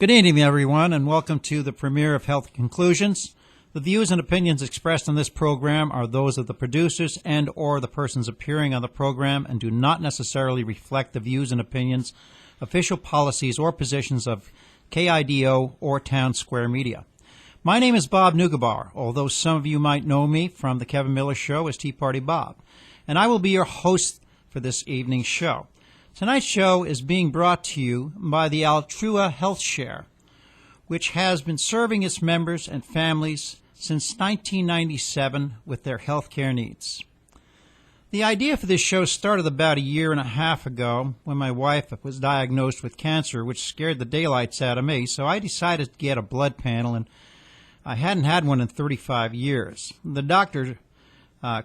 Good evening, everyone, and welcome to the premiere of Health Conclusions. The views and opinions expressed on this program are those of the producers and or the persons appearing on the program and do not necessarily reflect the views and opinions, official policies, or positions of KIDO or Town Square Media. My name is Bob Neugebauer, although some of you might know me from The Kevin Miller Show as Tea Party Bob, and I will be your host for this evening's show. Tonight's show is being brought to you by the Altrua Health Share, which has been serving its members and families since 1997 with their health care needs. The idea for this show started about a year and a half ago when my wife was diagnosed with cancer, which scared the daylights out of me, so I decided to get a blood panel, and I hadn't had one in 35 years. The doctor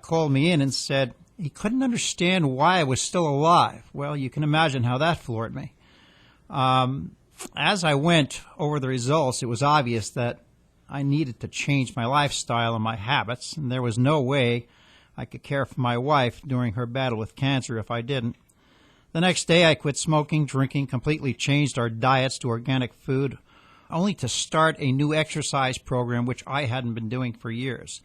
called me in and said he couldn't understand why I was still alive. Well, you can imagine how that floored me. As I went over the results, it was obvious that I needed to change my lifestyle and my habits, and there was no way I could care for my wife during her battle with cancer if I didn't. The next day, I quit smoking, drinking, completely changed our diets to organic food, only to start a new exercise program, which I hadn't been doing for years.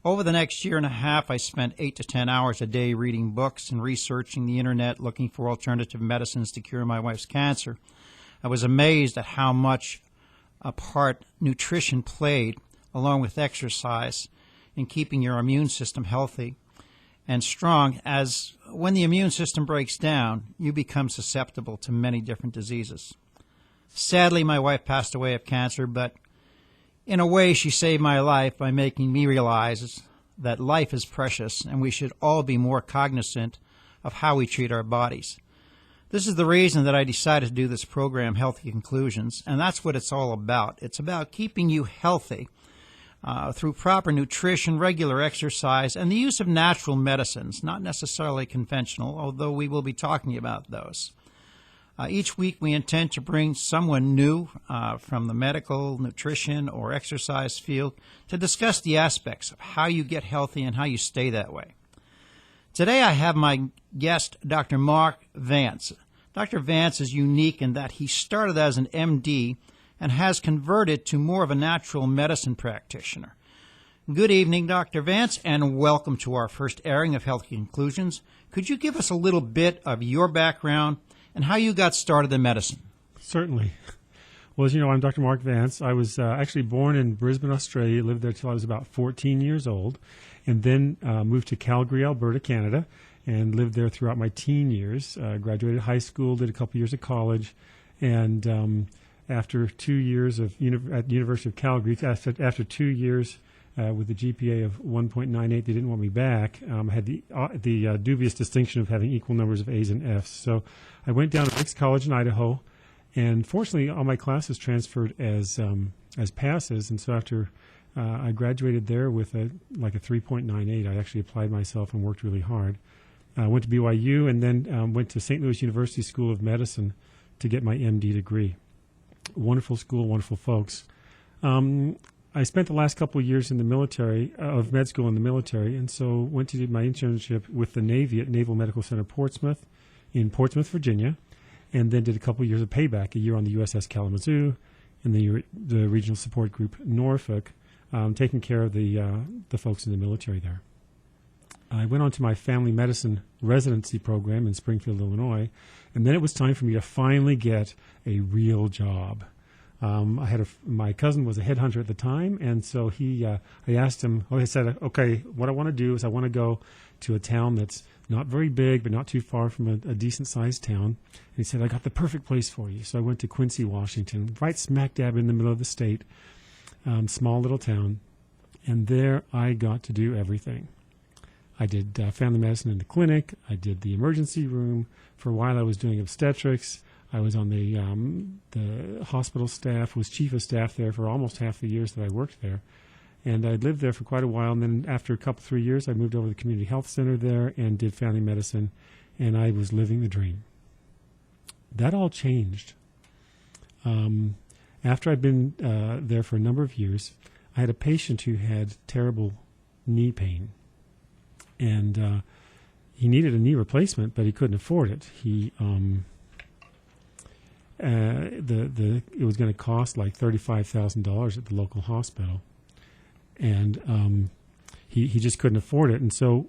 Over the next year and a half, I spent 8 to 10 hours a day reading books and researching the internet, looking for alternative medicines to cure my wife's cancer. I was amazed at how much a part nutrition played, along with exercise, in keeping your immune system healthy and strong, as when the immune system breaks down, you become susceptible to many different diseases. Sadly, my wife passed away of cancer, but in a way, she saved my life by making me realize that life is precious and we should all be more cognizant of how we treat our bodies. This is the reason that I decided to do this program, Healthy Conclusions, and that's what it's all about. It's about keeping you healthy through proper nutrition, regular exercise, and the use of natural medicines, not necessarily conventional, although we will be talking about those. Each week we intend to bring someone new from the medical, nutrition, or exercise field to discuss the aspects of how you get healthy and how you stay that way. Today I have my guest, Dr. Mark Vance. Dr. Vance is unique in that he started as an MD and has converted to more of a natural medicine practitioner. Good evening, Dr. Vance, and welcome to our first airing of Healthy Conclusions. Could you give us a little bit of your background and how you got started in medicine? Certainly. Well, as you know, I'm Dr. Mark Vance. I was actually born in Brisbane, Australia, lived there till I was about 14 years old, and then moved to Calgary, Alberta, Canada, and lived there throughout my teen years. Graduated high school, did a couple years of college, and after 2 years at the University of Calgary, after 2 years with a GPA of 1.98, they didn't want me back. I had the dubious distinction of having equal numbers of A's and F's. So I went down to Ricks College in Idaho, and fortunately all my classes transferred as passes. And so after I graduated there with a 3.98, I actually applied myself and worked really hard. I went to BYU and then went to St. Louis University School of Medicine to get my MD degree. Wonderful school, wonderful folks. I spent the last couple of years in the military, of med school in the military, and so went to do my internship with the Navy at Naval Medical Center Portsmouth in Portsmouth, Virginia, and then did a couple of years of payback, a year on the USS Kalamazoo and the Regional Support Group Norfolk, taking care of the folks in the military there. I went on to my family medicine residency program in Springfield, Illinois, and then it was time for me to finally get a real job. My cousin was a headhunter at the time, and so I asked him, I said, okay, what I want to do is I want to go to a town that's not very big, but not too far from a decent-sized town. And he said, I got the perfect place for you. So I went to Quincy, Washington, right smack dab in the middle of the state, small little town, and there I got to do everything. I did family medicine in the clinic. I did the emergency room. For a while I was doing obstetrics. I was on the hospital staff, was chief of staff there for almost half the years that I worked there. And I lived there for quite a while, and then after a couple, 3 years, I moved over to the community health center there and did family medicine, and I was living the dream. That all changed. After I'd been there for a number of years, I had a patient who had terrible knee pain, and he needed a knee replacement, but he couldn't afford it. it was going to cost like $35,000 at the local hospital, and he just couldn't afford it. And so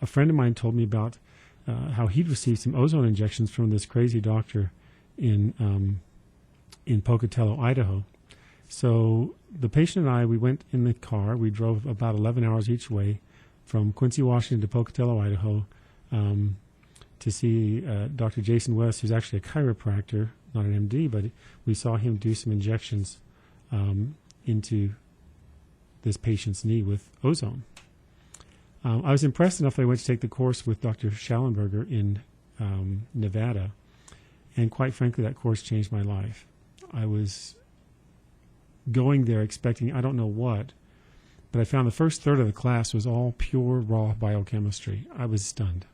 a friend of mine told me about how he'd received some ozone injections from this crazy doctor in Pocatello, Idaho. So the patient and I, we went in the car. We drove about 11 hours each way from Quincy, Washington to Pocatello, Idaho, to see Dr. Jason West, who's actually a chiropractor, not an MD, but we saw him do some injections into this patient's knee with ozone. I was impressed enough that I went to take the course with Dr. Schallenberger in Nevada, and quite frankly, that course changed my life. I was going there expecting I don't know what, but I found the first third of the class was all pure, raw biochemistry. I was stunned.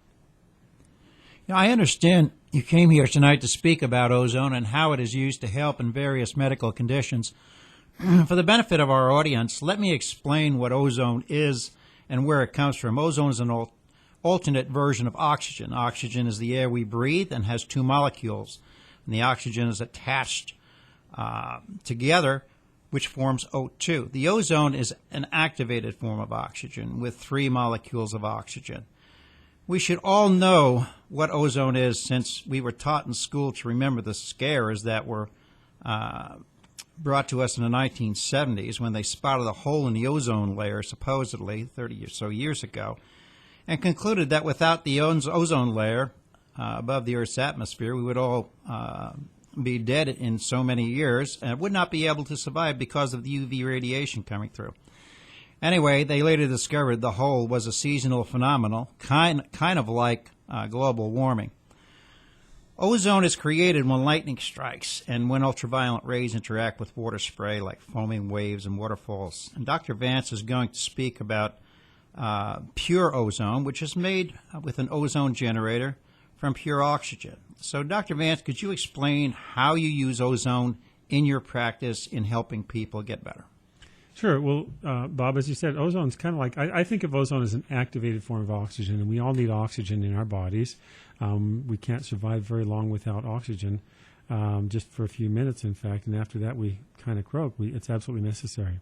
Now, I understand you came here tonight to speak about ozone and how it is used to help in various medical conditions. For the benefit of our audience, let me explain what ozone is and where it comes from. Ozone is an alternate version of oxygen. Oxygen is the air we breathe and has two molecules, and the oxygen is attached together, which forms O2. The ozone is an activated form of oxygen with three molecules of oxygen. We should all know what ozone is, since we were taught in school to remember the scares that were brought to us in the 1970s when they spotted a hole in the ozone layer, supposedly 30 or so years ago, and concluded that without the ozone layer above the Earth's atmosphere, we would all be dead in so many years and would not be able to survive because of the UV radiation coming through. Anyway, they later discovered the hole was a seasonal phenomenon, kind of like global warming. Ozone is created when lightning strikes and when ultraviolet rays interact with water spray like foaming waves and waterfalls. And Dr. Vance is going to speak about pure ozone, which is made with an ozone generator from pure oxygen. So, Dr. Vance, could you explain how you use ozone in your practice in helping people get better? Sure. Well, Bob, as you said, ozone is kind of like, I think of ozone as an activated form of oxygen, and we all need oxygen in our bodies. We can't survive very long without oxygen, just for a few minutes, in fact, and after that we kind of croak. It's absolutely necessary.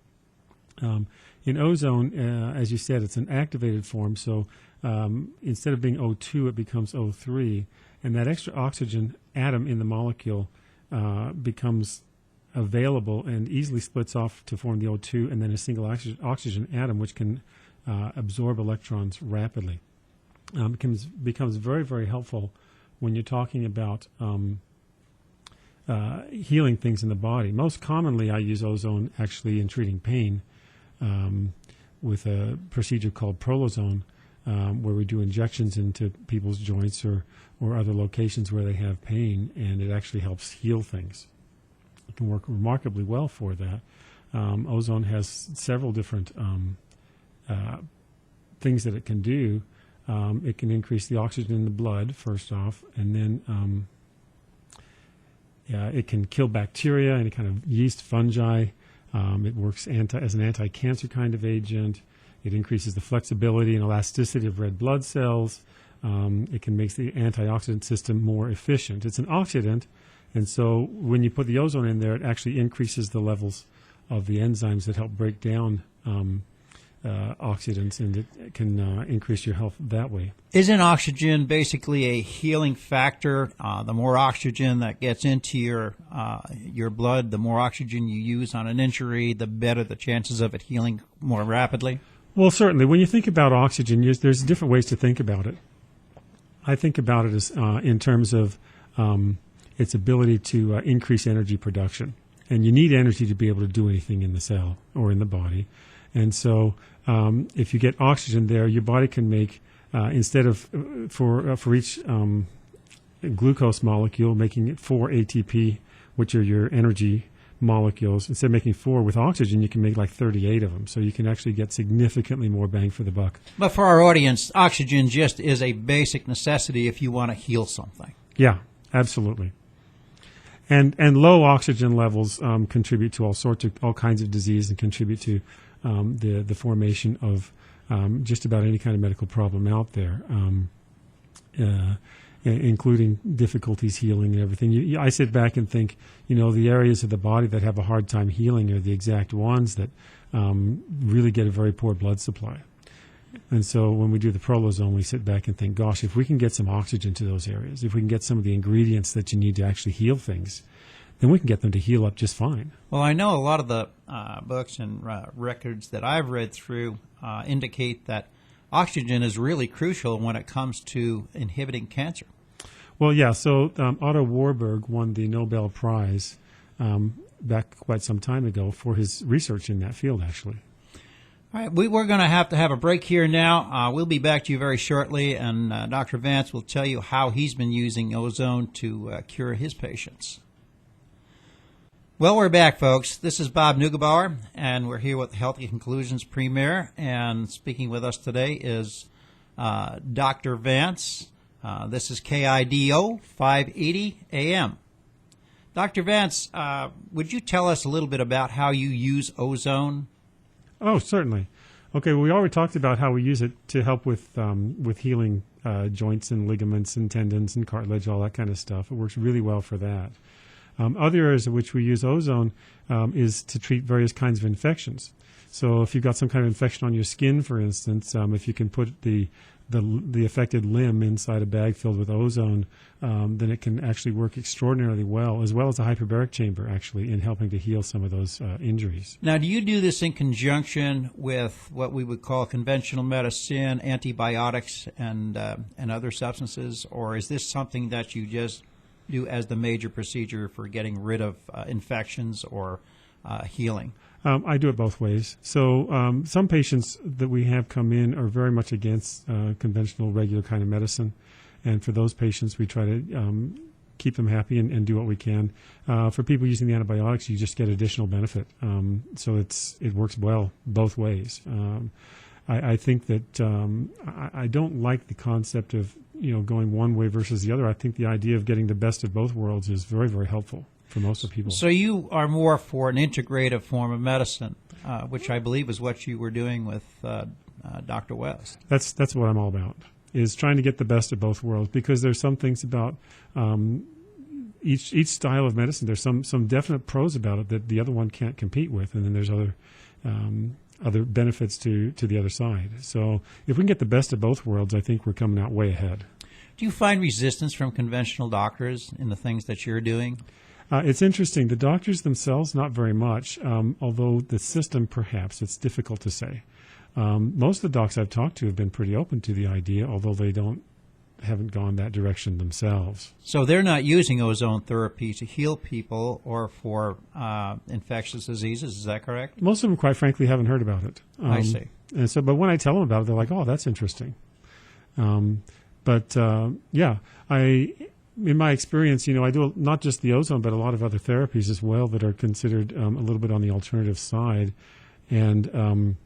In ozone, as you said, it's an activated form, so instead of being O2, it becomes O3, and that extra oxygen atom in the molecule becomes available and easily splits off to form the O2 and then a single oxygen atom, which can absorb electrons rapidly. It becomes very, very helpful when you're talking about healing things in the body. Most commonly, I use ozone actually in treating pain with a procedure called Prolozone, where we do injections into people's joints or other locations where they have pain, and it actually helps heal things. It can work remarkably well for that. Ozone has several different things that it can do. It can increase the oxygen in the blood, first off, and then it can kill bacteria, any kind of yeast, fungi. It works as an anti-cancer kind of agent. It increases the flexibility and elasticity of red blood cells. It can make the antioxidant system more efficient. It's an oxidant, and so when you put the ozone in there, it actually increases the levels of the enzymes that help break down oxidants, and it can increase your health that way. Isn't oxygen basically a healing factor? The more oxygen that gets into your blood, the more oxygen you use on an injury, the better the chances of it healing more rapidly? Well, certainly. When you think about oxygen, there's different ways to think about it. I think about it as in terms of its ability to increase energy production. And you need energy to be able to do anything in the cell or in the body. And so if you get oxygen there, your body can make, instead of, for each glucose molecule, making it 4 ATP, which are your energy molecules. Instead of making 4 with oxygen, you can make like 38 of them. So you can actually get significantly more bang for the buck. But for our audience, oxygen just is a basic necessity if you want to heal something. Yeah, absolutely. And low oxygen levels contribute to all kinds of disease and contribute to the formation of just about any kind of medical problem out there. including difficulties healing and everything. I sit back and think, the areas of the body that have a hard time healing are the exact ones that really get a very poor blood supply. And so when we do the Prolozone, we sit back and think, gosh, if we can get some oxygen to those areas, if we can get some of the ingredients that you need to actually heal things, then we can get them to heal up just fine. Well, I know a lot of the books and records that I've read through indicate that oxygen is really crucial when it comes to inhibiting cancer. Well, yeah, so Otto Warburg won the Nobel Prize back quite some time ago for his research in that field, actually. All right, we're going to have a break here now. We'll be back to you very shortly, and Dr. Vance will tell you how he's been using ozone to cure his patients. Well, we're back, folks. This is Bob Neugebauer, and we're here with Healthy Conclusions Premier, and speaking with us today is Dr. Vance. This is KIDO 580 AM. Dr. Vance, would you tell us a little bit about how you use ozone? Oh, certainly. Okay, well, we already talked about how we use it to help with healing joints and ligaments and tendons and cartilage, all that kind of stuff. It works really well for that. Other areas in which we use ozone is to treat various kinds of infections. So if you've got some kind of infection on your skin, for instance, if you can put the affected limb inside a bag filled with ozone, then it can actually work extraordinarily well, as well as a hyperbaric chamber, actually, in helping to heal some of those injuries. Now, do you do this in conjunction with what we would call conventional medicine, antibiotics, and other substances, or is this something that you just do as the major procedure for getting rid of infections or healing? I do it both ways. So some patients that we have come in are very much against conventional, regular kind of medicine. And for those patients, we try to keep them happy and do what we can. For people using the antibiotics, you just get additional benefit. So it works well both ways. I think that I don't like the concept of going one way versus the other. I think the idea of getting the best of both worlds is very, very helpful for most of people. So you are more for an integrative form of medicine, which I believe is what you were doing with Dr. West. That's what I'm all about, is trying to get the best of both worlds, because there's some things about each style of medicine. There's some definite pros about it that the other one can't compete with, and then there's other benefits to the other side. So if we can get the best of both worlds, I think we're coming out way ahead. Do you find resistance from conventional doctors in the things that you're doing? It's interesting. The doctors themselves, not very much, although the system, perhaps, it's difficult to say. Most of the docs I've talked to have been pretty open to the idea, although they haven't gone that direction themselves. So they're not using ozone therapy to heal people or for infectious diseases, is that correct? Most of them, quite frankly, haven't heard about it. I see. And so, but when I tell them about it, they're like, "Oh, that's interesting." In my experience, I do not just the ozone, but a lot of other therapies as well that are considered a little bit on the alternative side, and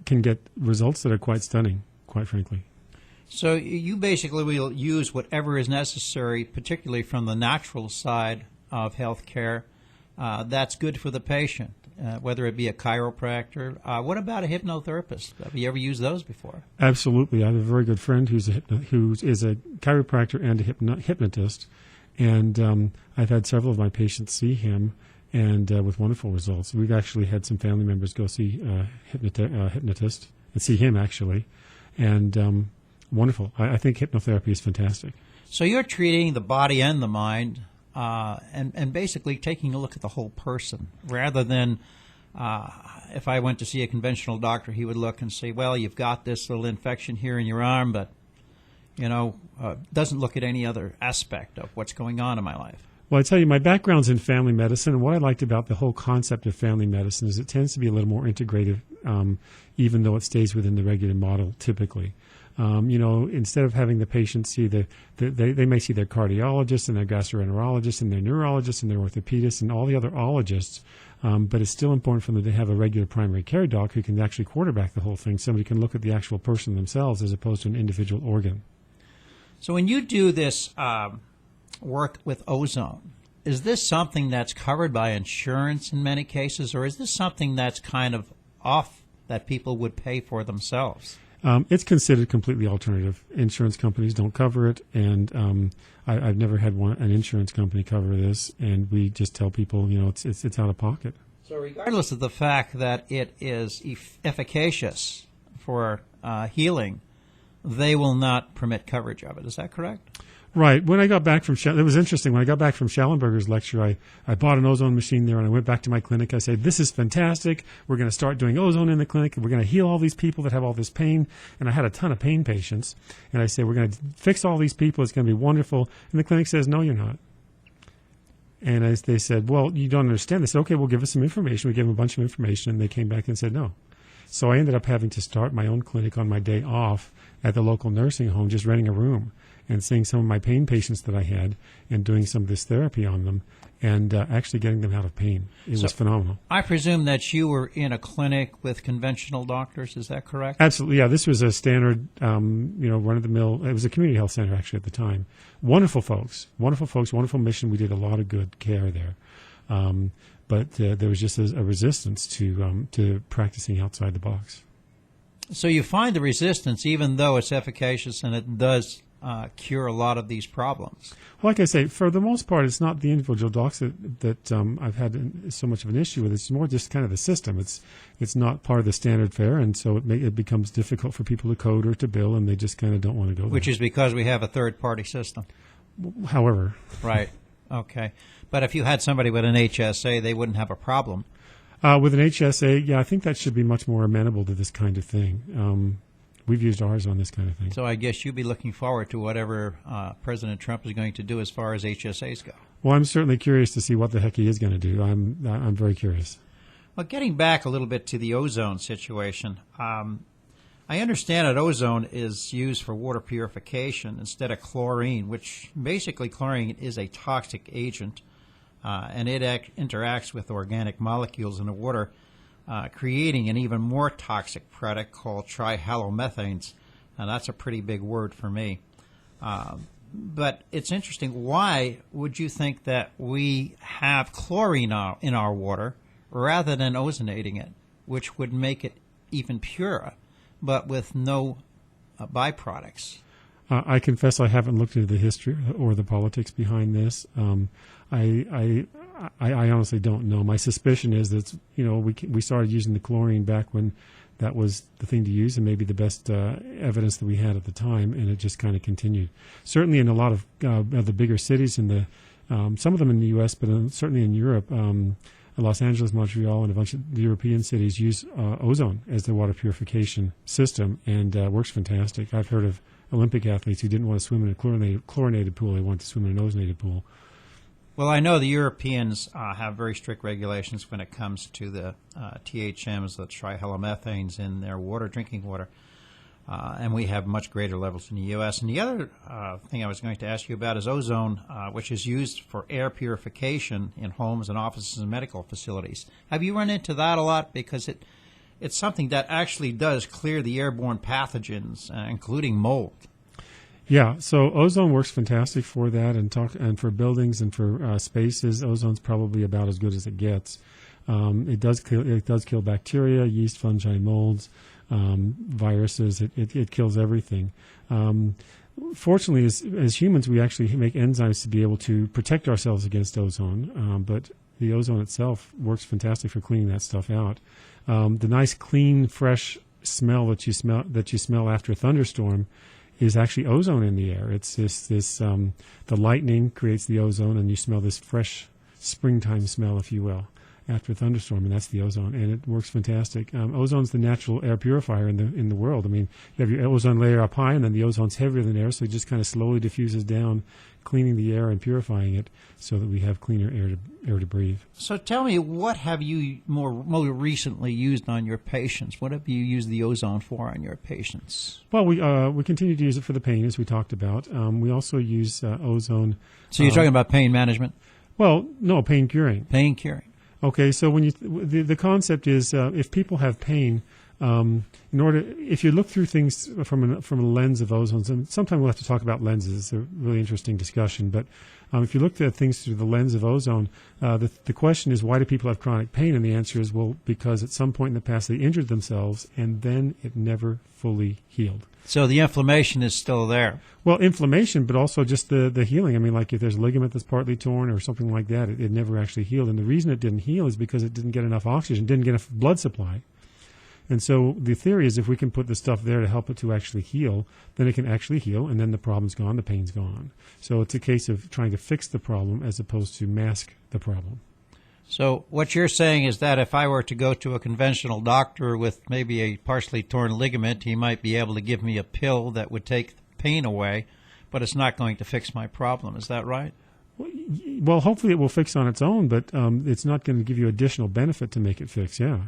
can get results that are quite stunning, quite frankly. So you basically will use whatever is necessary, particularly from the natural side of healthcare, that's good for the patient, whether it be a chiropractor. What about a hypnotherapist? Have you ever used those before? Absolutely. I have a very good friend who is a chiropractor and a hypnotist, and I've had several of my patients see him, and with wonderful results. We've actually had some family members go see a hypnotist and see him, actually, and wonderful. I think hypnotherapy is fantastic. So you're treating the body and the mind, and basically taking a look at the whole person, rather than if I went to see a conventional doctor, he would look and say, well, you've got this little infection here in your arm, but doesn't look at any other aspect of what's going on in my life. Well, I tell you, my background's in family medicine, and what I liked about the whole concept of family medicine is it tends to be a little more integrative, even though it stays within the regular model typically. Instead of having the patient see they may see their cardiologist and their gastroenterologist and their neurologist and their orthopedist and all the other ologists, but it's still important for them to have a regular primary care doc who can actually quarterback the whole thing. Somebody can look at the actual person themselves as opposed to an individual organ. So when you do this work with ozone, is this something that's covered by insurance in many cases, or is this something that's kind of off that people would pay for themselves? It's considered completely alternative. Insurance companies don't cover it, and I've never had an insurance company cover this. And we just tell people, it's out of pocket. So regardless of the fact that it is efficacious for healing, they will not permit coverage of it. Is that correct? Right. When I got back from it was interesting. When I got back from Schallenberger's lecture, I bought an ozone machine there, and I went back to my clinic. I said, "This is fantastic. We're going to start doing ozone in the clinic, and we're going to heal all these people that have all this pain." And I had a ton of pain patients, and I said, "We're going to fix all these people. It's going to be wonderful." And the clinic says, "No, you're not." And they said, "Well, you don't understand." They said, "Okay, well, give us some information." We gave them a bunch of information, and they came back and said no. So I ended up having to start my own clinic on my day off at the local nursing home, just renting a room and seeing some of my pain patients that I had and doing some of this therapy on them and actually getting them out of pain. It was phenomenal. I presume that you were in a clinic with conventional doctors. Is that correct? Absolutely, yeah. This was a standard, run-of-the-mill. It was a community health center, actually, at the time. Wonderful folks, wonderful mission. We did a lot of good care there. But there was just a resistance to practicing outside the box. So you find the resistance, even though it's efficacious and it does cure a lot of these problems. Like I say, for the most part, it's not the individual docs that I've had so much of an issue with. It's more just kind of the system. It's not part of the standard fare, and so it becomes difficult for people to code or to bill, and they just kind of don't want to go there. Which is because we have a third-party system. However. Right. Okay. But if you had somebody with an HSA, they wouldn't have a problem. With an HSA, yeah, I think that should be much more amenable to this kind of thing. We've used ours on this kind of thing. So I guess you'd be looking forward to whatever President Trump is going to do as far as HSAs go. Well, I'm certainly curious to see what the heck he is going to do. I'm very curious. Well, getting back a little bit to the ozone situation, I understand that ozone is used for water purification instead of chlorine, which basically chlorine is a toxic agent, and it interacts with organic molecules in the water, creating an even more toxic product called trihalomethanes. Now, that's a pretty big word for me. But it's interesting. Why would you think that we have chlorine in our water rather than ozonating it, which would make it even purer, but with no byproducts? I confess I haven't looked into the history or the politics behind this. I honestly don't know. My suspicion is that we started using the chlorine back when that was the thing to use and maybe the best evidence that we had at the time, and it just kind of continued. Certainly in a lot of the bigger cities, some of them in the U.S., but certainly in Europe, Los Angeles, Montreal, and a bunch of the European cities use ozone as their water purification system, and works fantastic. I've heard of Olympic athletes who didn't want to swim in a chlorinated pool. They wanted to swim in an ozonated pool. Well, I know the Europeans have very strict regulations when it comes to the THMs, the trihalomethanes, in their water, drinking water, and we have much greater levels in the U.S. And the other thing I was going to ask you about is ozone, which is used for air purification in homes and offices and medical facilities. Have you run into that a lot? Because it's something that actually does clear the airborne pathogens, including mold. Yeah, so ozone works fantastic for that, and for buildings and for spaces. Ozone's probably about as good as it gets. It does kill bacteria, yeast, fungi, molds, viruses. It kills everything. Fortunately, as humans, we actually make enzymes to be able to protect ourselves against ozone, but the ozone itself works fantastic for cleaning that stuff out. The nice, clean, fresh smell that you smell after a thunderstorm is actually ozone in the air. It's the lightning creates the ozone, and you smell this fresh springtime smell, if you will, after a thunderstorm, and that's the ozone, and it works fantastic. Ozone's the natural air purifier in the world. I mean, you have your ozone layer up high, and then the ozone's heavier than air, so it just kind of slowly diffuses down, cleaning the air and purifying it so that we have cleaner air to breathe. So tell me, what have you more recently used on your patients? What have you used the ozone for on your patients? Well, we continue to use it for the pain, as we talked about. We also use ozone. So you're talking about pain management? Well, no, pain curing. Pain curing. Okay, so when the concept is if people have pain, In order, if you look through things from a lens of ozone, and sometime we'll have to talk about lenses. It's a really interesting discussion. But if you look at things through the lens of ozone, the question is, why do people have chronic pain? And the answer is, well, because at some point in the past they injured themselves, and then it never fully healed. So the inflammation is still there. Well, inflammation, but also just the healing. I mean, like if there's a ligament that's partly torn or something like that, it never actually healed. And the reason it didn't heal is because it didn't get enough oxygen, didn't get enough blood supply. And so the theory is if we can put the stuff there to help it to actually heal, then it can actually heal, and then the problem's gone, the pain's gone. So it's a case of trying to fix the problem as opposed to mask the problem. So what you're saying is that if I were to go to a conventional doctor with maybe a partially torn ligament, he might be able to give me a pill that would take the pain away, but it's not going to fix my problem. Is that right? Well, hopefully it will fix on its own, but it's not going to give you additional benefit to make it fix, yeah.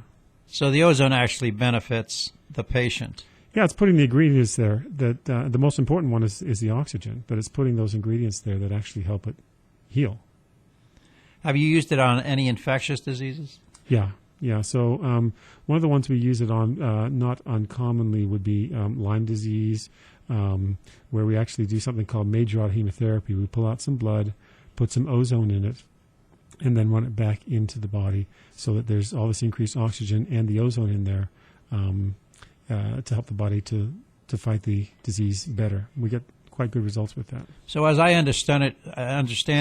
So the ozone actually benefits the patient. Yeah, it's putting the ingredients there. That the most important one is the oxygen, but it's putting those ingredients there that actually help it heal. Have you used it on any infectious diseases? Yeah. So one of the ones we use it on, not uncommonly, would be Lyme disease, where we actually do something called major rod hemotherapy. We pull out some blood, put some ozone in it, and then run it back into the body so that there's all this increased oxygen and the ozone in there to help the body to fight the disease better. We get quite good results with that. So as I understand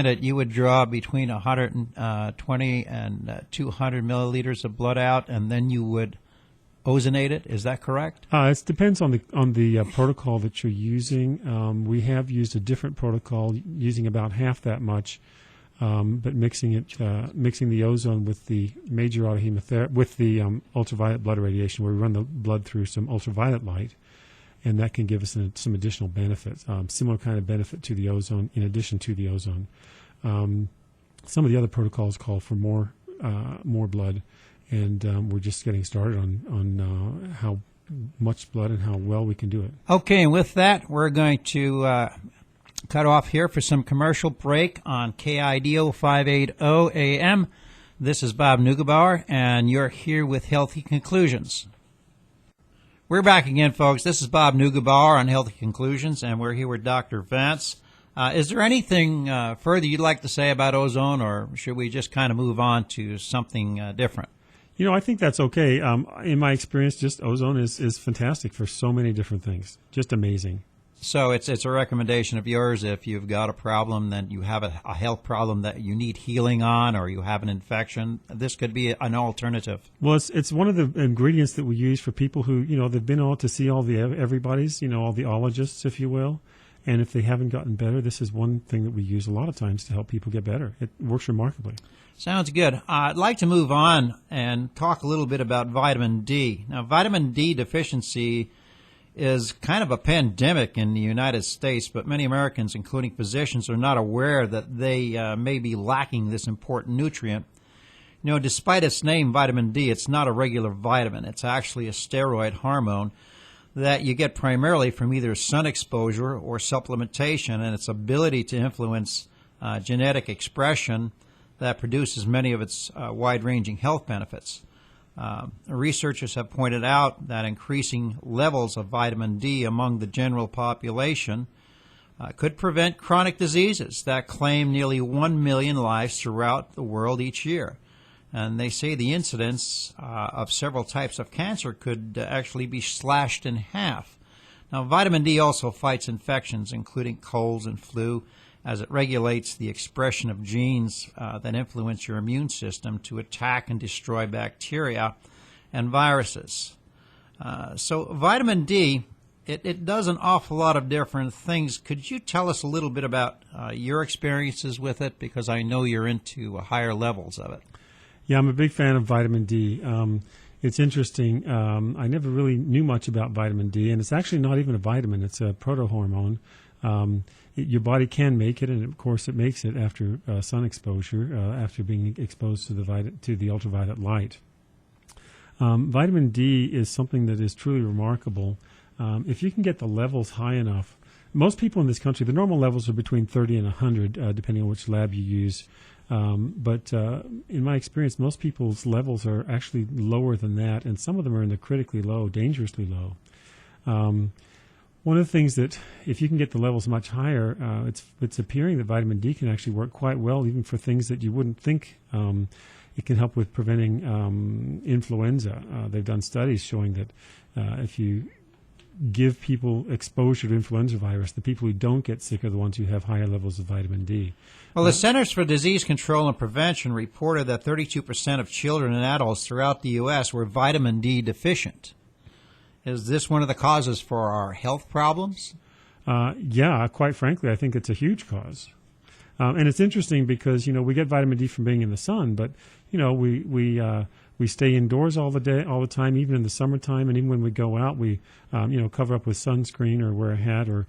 it, you would draw between 120 and 200 milliliters of blood out, and then you would ozonate it. Is that correct? It depends on the protocol that you're using. We have used a different protocol using about half that much. But mixing the ozone with the major rod hemotherapy, with the ultraviolet blood irradiation, where we run the blood through some ultraviolet light, and that can give us some additional benefits, similar kind of benefit to the ozone in addition to the ozone. Some of the other protocols call for more blood, and we're just getting started on how much blood and how well we can do it. Okay, and with that, we're going to cut off here for some commercial break on KIDO 580 AM. This is Bob Neugebauer, and you're here with Healthy Conclusions. We're back again, folks. This is Bob Neugebauer on Healthy Conclusions, and we're here with Dr. Vance. Is there anything further you'd like to say about ozone, or should we just kind of move on to something different? I think that's okay. In my experience, just ozone is fantastic for so many different things. Just amazing. So it's a recommendation of yours if you've got a problem, then you have a health problem that you need healing on, or you have an infection. This could be an alternative. Well, it's one of the ingredients that we use for people who, they've been out to see all the everybody's, all the ologists, if you will. And if they haven't gotten better, this is one thing that we use a lot of times to help people get better. It works remarkably. Sounds good. I'd like to move on and talk a little bit about vitamin D. Now, vitamin D deficiency is kind of a pandemic in the United States, but many Americans, including physicians, are not aware that they may be lacking this important nutrient. Despite its name, vitamin D, it's not a regular vitamin. It's actually a steroid hormone that you get primarily from either sun exposure or supplementation, and its ability to influence genetic expression that produces many of its wide-ranging health benefits. Researchers have pointed out that increasing levels of vitamin D among the general population could prevent chronic diseases that claim nearly 1 million lives throughout the world each year. And they say the incidence of several types of cancer could actually be slashed in half. Now, vitamin D also fights infections, including colds and flu, as it regulates the expression of genes that influence your immune system to attack and destroy bacteria and viruses. So vitamin D, it does an awful lot of different things. Could you tell us a little bit about your experiences with it? Because I know you're into higher levels of it. Yeah, I'm a big fan of vitamin D. It's interesting. I never really knew much about vitamin D, and it's actually not even a vitamin. It's a protohormone. Your body can make it, and of course it makes it after sun exposure, after being exposed to the ultraviolet light. Vitamin D is something that is truly remarkable. If you can get the levels high enough, most people in this country, the normal levels are between 30 and 100, depending on which lab you use. But in my experience, most people's levels are actually lower than that, and some of them are in the critically low, dangerously low. One of the things that, if you can get the levels much higher, it's appearing that vitamin D can actually work quite well, even for things that you wouldn't think. It can help with preventing influenza. They've done studies showing that if you give people exposure to influenza virus, the people who don't get sick are the ones who have higher levels of vitamin D. Well, the Centers for Disease Control and Prevention reported that 32% of children and adults throughout the U.S. were vitamin D deficient. Is this one of the causes for our health problems? Yeah, quite frankly, I think it's a huge cause. And it's interesting because, we get vitamin D from being in the sun, but, we stay indoors all the time, even in the summertime, and even when we go out, we, cover up with sunscreen or wear a hat or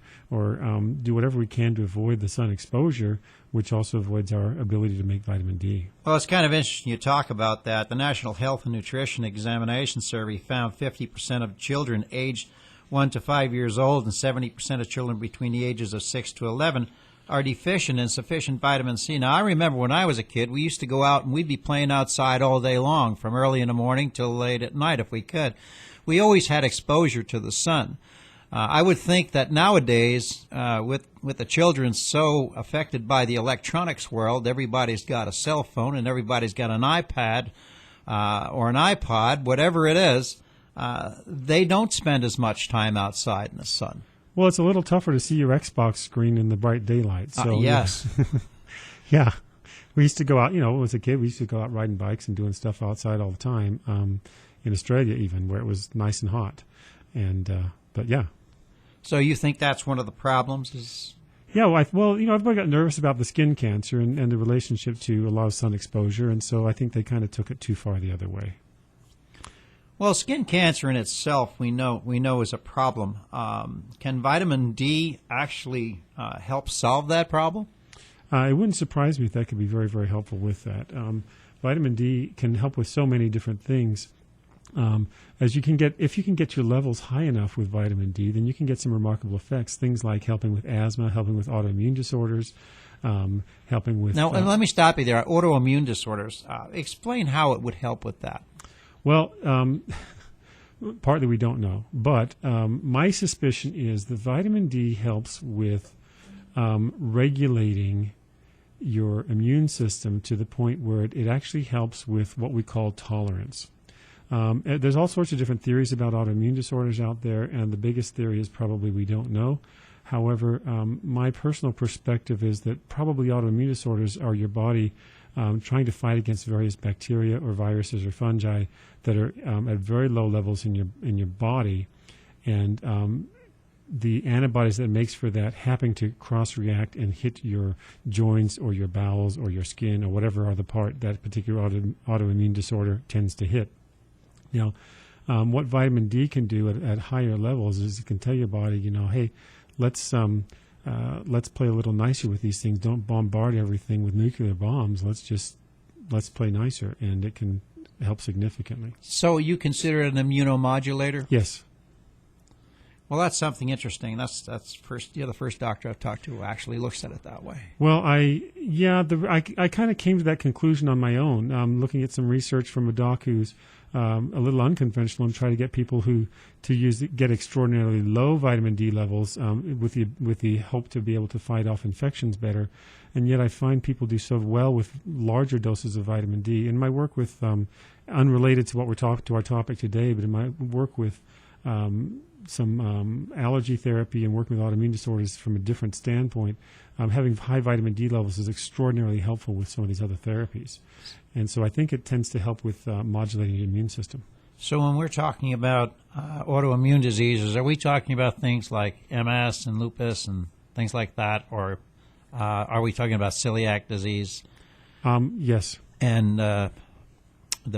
do whatever we can to avoid the sun exposure, which also avoids our ability to make vitamin D. Well, it's kind of interesting you talk about that. The National Health and Nutrition Examination Survey found 50% of children aged 1 to 5 years old and 70% of children between the ages of 6 to 11 are deficient in sufficient vitamin C. Now, I remember when I was a kid, we used to go out and we'd be playing outside all day long, from early in the morning till late at night if we could. We always had exposure to the sun. I would think that nowadays, with the children so affected by the electronics world, everybody's got a cell phone and everybody's got an iPad or an iPod, whatever it is, they don't spend as much time outside in the sun. Well, it's a little tougher to see your Xbox screen in the bright daylight. So yes. Yeah. We used to go out, as a kid, we used to go out riding bikes and doing stuff outside all the time, in Australia even, where it was nice and hot. And, but yeah. So you think that's one of the problems is? Yeah, everybody got nervous about the skin cancer and the relationship to a lot of sun exposure, and so I think they kind of took it too far the other way. Well, skin cancer in itself, we know is a problem. Can vitamin D actually help solve that problem? It wouldn't surprise me if that could be very, very helpful with that. Vitamin D can help with so many different things. If you can get your levels high enough with vitamin D, then you can get some remarkable effects. Things like helping with asthma, helping with autoimmune disorders, helping with. Now, let me stop you there. Autoimmune disorders. Explain how it would help with that. Well, partly we don't know, but my suspicion is that vitamin D helps with regulating your immune system to the point where it actually helps with what we call tolerance. There's all sorts of different theories about autoimmune disorders out there, and the biggest theory is probably we don't know. However, my personal perspective is that probably autoimmune disorders are your body trying to fight against various bacteria or viruses or fungi that are at very low levels in your body, and the antibodies that it makes for that happen to cross-react and hit your joints or your bowels or your skin or whatever other part that particular autoimmune disorder tends to hit. Now, what vitamin D can do at higher levels is it can tell your body, hey, let's play a little nicer with these things. Don't bombard everything with nuclear bombs. Let's play nicer, and it can help significantly. So you consider it an immunomodulator? Yes. Well, that's something interesting. You're the first doctor I've talked to who actually looks at it that way. Well, I kind of came to that conclusion on my own, looking at some research from a doc who's a little unconventional and try to get people get extraordinarily low vitamin D levels with the hope to be able to fight off infections better. And yet I find people do so well with larger doses of vitamin D. In my work with, unrelated to our topic today, but in my work with some allergy therapy and working with autoimmune disorders from a different standpoint, having high vitamin D levels is extraordinarily helpful with some of these other therapies. And so I think it tends to help with modulating the immune system. So when we're talking about autoimmune diseases, are we talking about things like MS and lupus and things like that, or are we talking about celiac disease? Yes. And the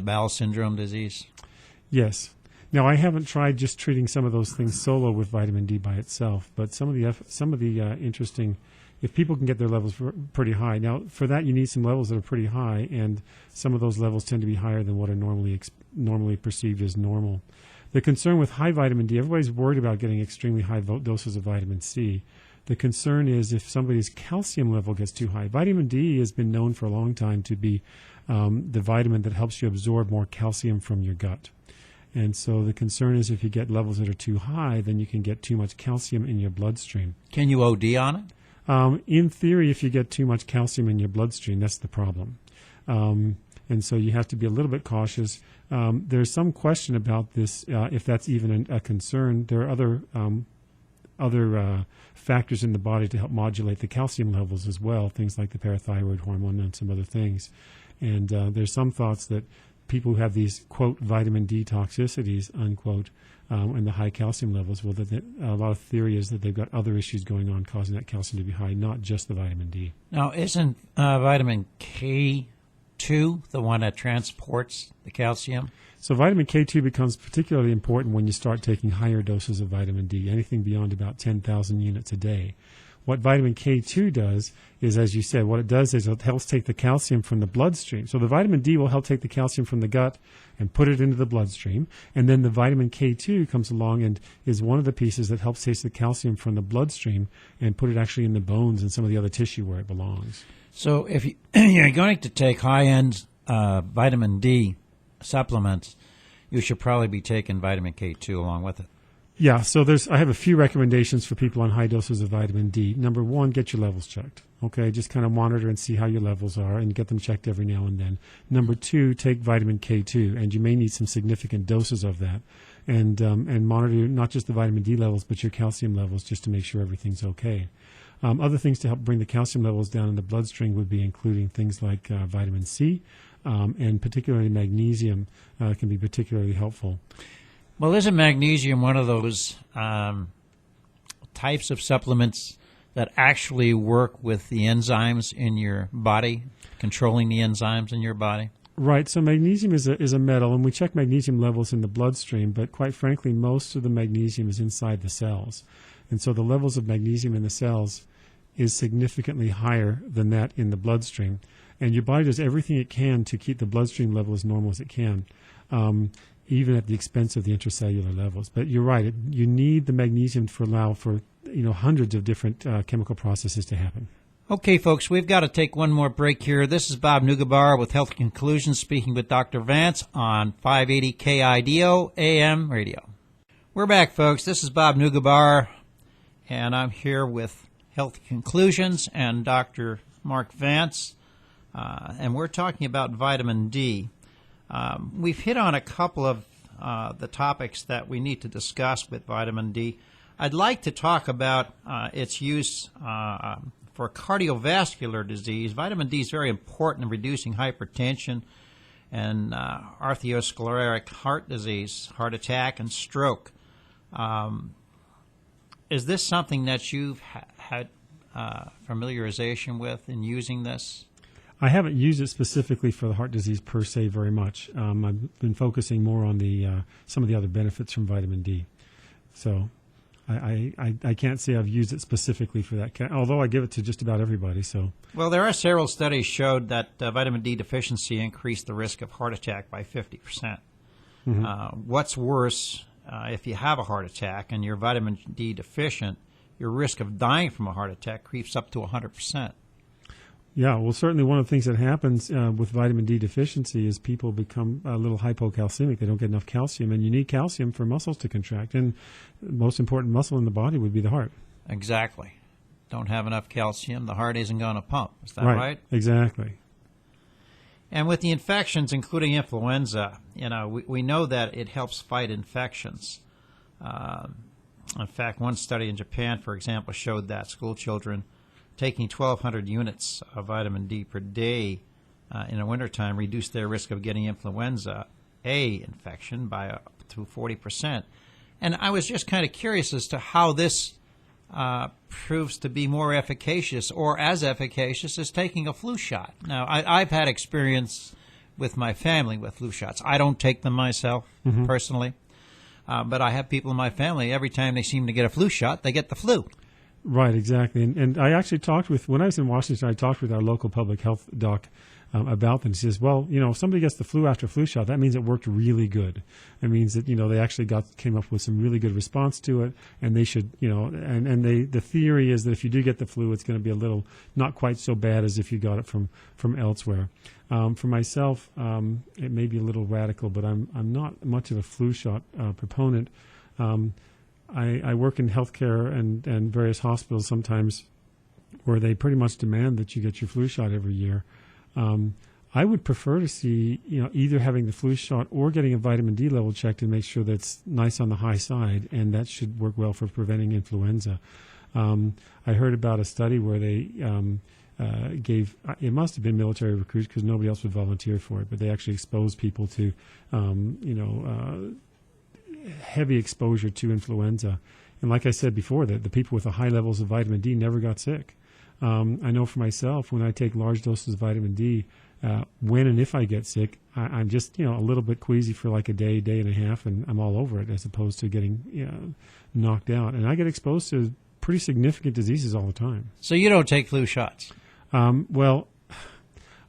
bowel syndrome disease? Yes. Now, I haven't tried just treating some of those things solo with vitamin D by itself, but some of the interesting, if people can get their levels pretty high. Now, for that, you need some levels that are pretty high, and some of those levels tend to be higher than what are normally perceived as normal. The concern with high vitamin D, everybody's worried about getting extremely high doses of vitamin C. The concern is if somebody's calcium level gets too high. Vitamin D has been known for a long time to be the vitamin that helps you absorb more calcium from your gut. And so the concern is if you get levels that are too high, then you can get too much calcium in your bloodstream. Can you OD on it? In theory, if you get too much calcium in your bloodstream, that's the problem. And so you have to be a little bit cautious. There's some question about this, if that's even a concern. There are other factors in the body to help modulate the calcium levels as well, things like the parathyroid hormone and some other things. And there's some thoughts that people who have these, quote, vitamin D toxicities, unquote, and the high calcium levels, well, a lot of theory is that they've got other issues going on causing that calcium to be high, not just the vitamin D. Now, isn't vitamin K2 the one that transports the calcium? So vitamin K2 becomes particularly important when you start taking higher doses of vitamin D, anything beyond about 10,000 units a day. What vitamin K2 does is, as you said, what it does is it helps take the calcium from the bloodstream. So the vitamin D will help take the calcium from the gut and put it into the bloodstream. And then the vitamin K2 comes along and is one of the pieces that helps take the calcium from the bloodstream and put it actually in the bones and some of the other tissue where it belongs. So if you're going to take high-end vitamin D supplements, you should probably be taking vitamin K2 along with it. Yeah, so I have a few recommendations for people on high doses of vitamin D. Number one, get your levels checked. Okay, just kind of monitor and see how your levels are and get them checked every now and then. Number two, take vitamin K2, and you may need some significant doses of that. And monitor not just the vitamin D levels, but your calcium levels just to make sure everything's okay. Other things to help bring the calcium levels down in the bloodstream would be including things like vitamin C, and particularly magnesium can be particularly helpful. Well, isn't magnesium one of those types of supplements that actually work with the enzymes in your body, controlling the enzymes in your body? Right. So magnesium is a metal, and we check magnesium levels in the bloodstream, but quite frankly, most of the magnesium is inside the cells. And so the levels of magnesium in the cells is significantly higher than that in the bloodstream. And your body does everything it can to keep the bloodstream level as normal as it can, even at the expense of the intracellular levels. But you're right, you need the magnesium to allow for hundreds of different chemical processes to happen. Okay, folks, we've got to take one more break here. This is Bob Neugebauer with Health Conclusions speaking with Dr. Vance on 580 KIDO AM radio. We're back, folks. This is Bob Neugebauer, and I'm here with Health Conclusions and Dr. Mark Vance, and we're talking about vitamin D. We've hit on a couple of the topics that we need to discuss with vitamin D. I'd like to talk about its use for cardiovascular disease. Vitamin D is very important in reducing hypertension and atherosclerotic heart disease, heart attack, and stroke. Is this something that you've had familiarization with in using this? I haven't used it specifically for the heart disease per se very much. I've been focusing more on some of the other benefits from vitamin D. So I can't say I've used it specifically for that, although I give it to just about everybody. So, well, there are several studies showed that vitamin D deficiency increased the risk of heart attack by 50%. Mm-hmm. What's worse, if you have a heart attack and you're vitamin D deficient, your risk of dying from a heart attack creeps up to 100%. Yeah, well, certainly one of the things that happens with vitamin D deficiency is people become a little hypocalcemic. They don't get enough calcium, and you need calcium for muscles to contract. And the most important muscle in the body would be the heart. Exactly. Don't have enough calcium, the heart isn't going to pump. Is that right? Exactly. And with the infections, including influenza, we know that it helps fight infections. In fact, one study in Japan, for example, showed that school children taking 1,200 units of vitamin D per day in the wintertime reduced their risk of getting influenza A infection by up to 40%. And I was just kind of curious as to how this proves to be more efficacious or as efficacious as taking a flu shot. Now, I've had experience with my family with flu shots. I don't take them myself personally, but I have people in my family, every time they seem to get a flu shot, they get the flu. Right, exactly. And I actually when I was in Washington, I talked with our local public health doc about them. He says, well, if somebody gets the flu after a flu shot, that means it worked really good. It means that, they actually came up with some really good response to it, and they should, the theory is that if you do get the flu, it's going to be a little, not quite so bad as if you got it from elsewhere. For myself, it may be a little radical, but I'm not much of a flu shot proponent. I work in healthcare and various hospitals sometimes where they pretty much demand that you get your flu shot every year. I would prefer to see, either having the flu shot or getting a vitamin D level checked and make sure that's nice on the high side, and that should work well for preventing influenza. I heard about a study where they gave, it must have been military recruits because nobody else would volunteer for it, but they actually exposed people to, heavy exposure to influenza. And like I said before, the people with the high levels of vitamin D never got sick. I know for myself, when I take large doses of vitamin D, when and if I get sick, I'm just, a little bit queasy for like a day and a half, and I'm all over it, as opposed to getting knocked out. And I get exposed to pretty significant diseases all the time. So you don't take flu shots? Well,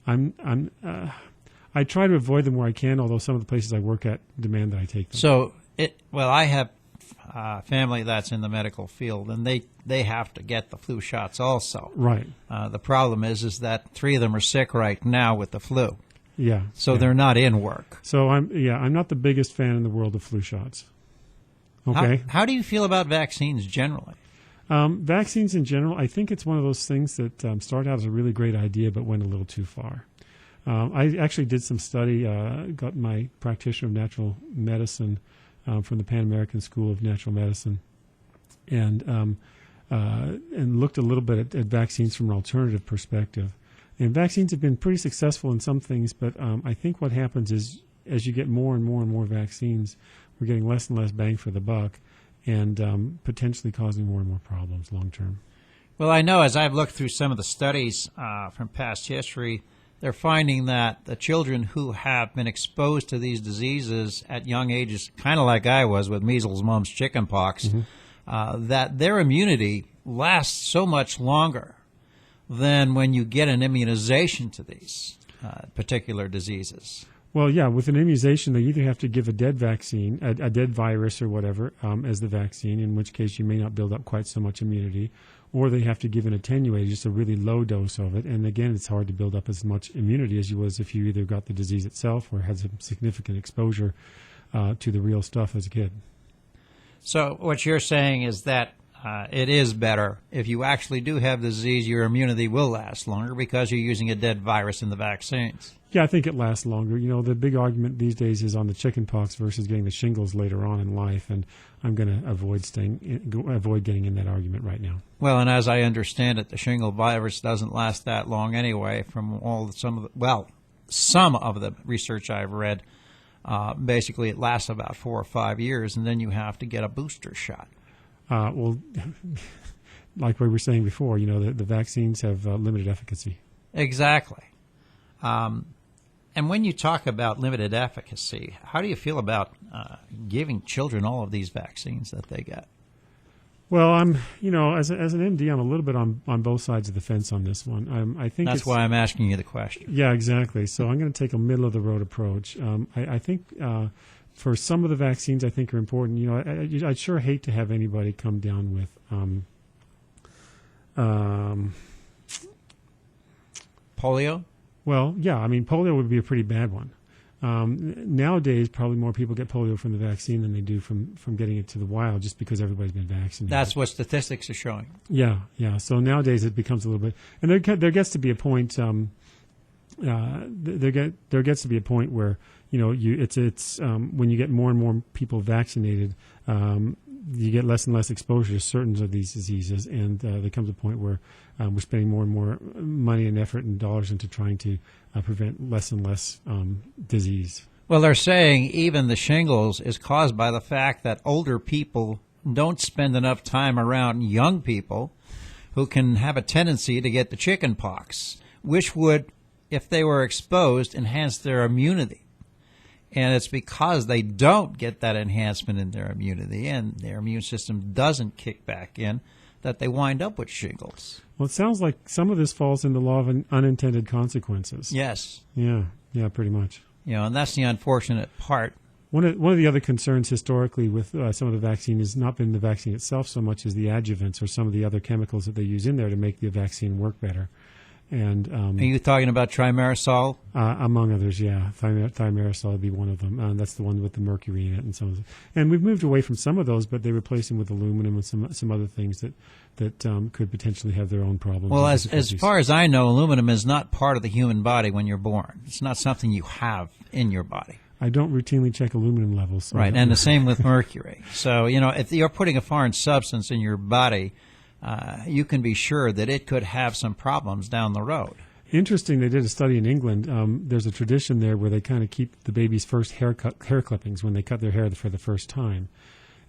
I try to avoid them where I can, although some of the places I work at demand that I take them. So, I have family that's in the medical field, and they have to get the flu shots also. Right. The problem is that 3 of them are sick right now with the flu. Yeah. So they're not in work. So I'm not the biggest fan in the world of flu shots. Okay. How do you feel about vaccines generally? Vaccines in general, I think it's one of those things that started out as a really great idea but went a little too far. I actually did some study, got my practitioner of natural medicine from the Pan American School of Natural Medicine, and looked a little bit at vaccines from an alternative perspective. And vaccines have been pretty successful in some things, but I think what happens is as you get more and more vaccines, we're getting less and less bang for the buck, and potentially causing more and more problems long term. Well, I know as I've looked through some of the studies from past history, they're finding that the children who have been exposed to these diseases at young ages, kind of like I was with measles, mumps, chickenpox, that their immunity lasts so much longer than when you get an immunization to these particular diseases. Well, yeah, with an immunization, they either have to give a dead vaccine, a dead virus or whatever, as the vaccine, in which case you may not build up quite so much immunity, or they have to give an attenuated, just a really low dose of it. And again, it's hard to build up as much immunity as you was if you either got the disease itself or had some significant exposure to the real stuff as a kid. So what you're saying is that it is better if you actually do have the disease, your immunity will last longer because you're using a dead virus in the vaccines. Yeah, I think it lasts longer. The big argument these days is on the chickenpox versus getting the shingles later on in life, and I'm going to avoid getting in that argument right now. Well, and as I understand it, the shingle virus doesn't last that long anyway. From some of the research I've read, basically it lasts about 4 or 5 years, and then you have to get a booster shot. Well, like we were saying before, the vaccines have limited efficacy. Exactly. And when you talk about limited efficacy, how do you feel about giving children all of these vaccines that they get? Well, I'm, as an MD, I'm a little bit on both sides of the fence on this one. I think that's why I'm asking you the question. Yeah, exactly. So I'm going to take a middle of the road approach. I think for some of the vaccines, I think are important. I'd sure hate to have anybody come down with polio. Well, yeah, polio would be a pretty bad one. Nowadays, probably more people get polio from the vaccine than they do from getting it to the wild, just because everybody's been vaccinated. That's what statistics are showing. Yeah. So nowadays it becomes a little bit, and there gets to be a point. There gets to be a point where it's when you get more and more people vaccinated, you get less and less exposure to certain of these diseases, and there comes a point where we're spending more and more money and effort and dollars into trying to prevent less and less disease. Well, they're saying even the shingles is caused by the fact that older people don't spend enough time around young people who can have a tendency to get the chicken pox, which would, if they were exposed, enhance their immunity. And it's because they don't get that enhancement in their immunity and their immune system doesn't kick back in that they wind up with shingles. Well, it sounds like some of this falls in the law of unintended consequences. Yes. Yeah, pretty much. And that's the unfortunate part. One of the other concerns historically with some of the vaccine has not been the vaccine itself so much as the adjuvants or some of the other chemicals that they use in there to make the vaccine work better. And Are you talking about trimersal? among others, yeah, thimerosal would be one of them. That's the one with the mercury in it, and some of and we've moved away from some of those, but they replace them with aluminum and some other things that could potentially have their own problems. Well, as far as I know, aluminum is not part of the human body when you're born. It's not something you have in your body. I don't routinely check aluminum levels. So Right, and the same with mercury. So, if you're putting a foreign substance in your body, you can be sure that it could have some problems down the road. Interesting, they did a study in England. There's a tradition there where they kind of keep the baby's first hair clippings when they cut their hair for the first time.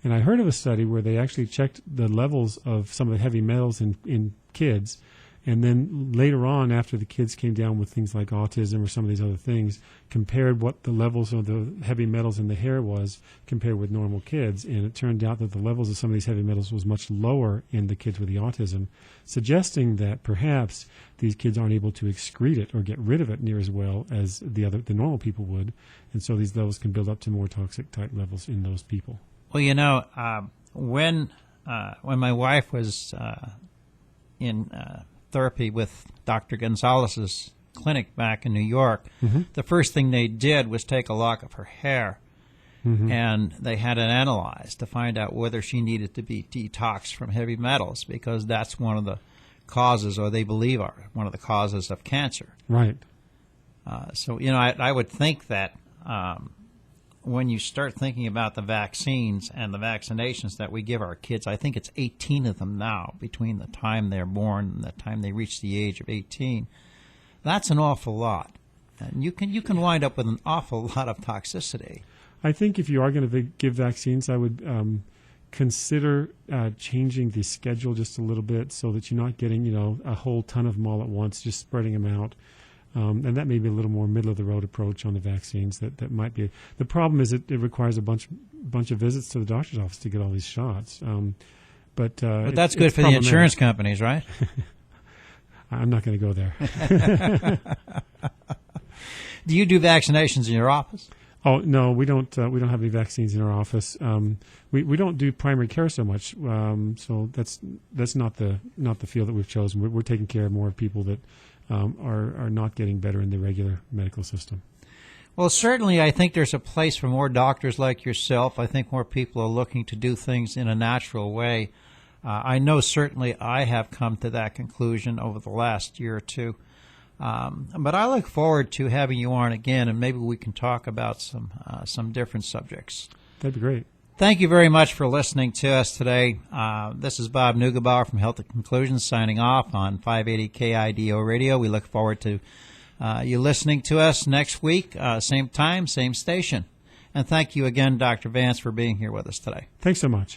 And I heard of a study where they actually checked the levels of some of the heavy metals in kids, and then later on, after the kids came down with things like autism or some of these other things, compared what the levels of the heavy metals in the hair was compared with normal kids. And it turned out that the levels of some of these heavy metals was much lower in the kids with the autism, suggesting that perhaps these kids aren't able to excrete it or get rid of it near as well as the normal people would. And so these levels can build up to more toxic type levels in those people. Well, when my wife was in therapy with Dr. Gonzalez's clinic back in New York, the first thing they did was take a lock of her hair, and they had it analyzed to find out whether she needed to be detoxed from heavy metals, because that's one of the causes, or they believe are one of the causes of cancer. Right. So, I would think that when you start thinking about the vaccines and the vaccinations that we give our kids, I think it's 18 of them now between the time they're born and the time they reach the age of 18. That's an awful lot. And you can wind up with an awful lot of toxicity. I think if you are going to give vaccines, I would consider changing the schedule just a little bit so that you're not getting, a whole ton of them all at once, just spreading them out. And that may be a little more middle-of-the-road approach on the vaccines. That might be. The problem is it requires a bunch of visits to the doctor's office to get all these shots. But that's good for the insurance companies, right? I'm not going to go there. Do you do vaccinations in your office? Oh no, we don't. We don't have any vaccines in our office. We don't do primary care so much. So that's not the field that we've chosen. We're taking care of more people that are not getting better in the regular medical system. Well, certainly I think there's a place for more doctors like yourself. I think more people are looking to do things in a natural way. I know certainly I have come to that conclusion over the last year or two. But I look forward to having you on again, and maybe we can talk about some different subjects. That'd be great. Thank you very much for listening to us today. This is Bob Neugebauer from Health at Conclusions signing off on 580 KIDO Radio. We look forward to you listening to us next week, same time, same station. And thank you again, Dr. Vance, for being here with us today. Thanks so much.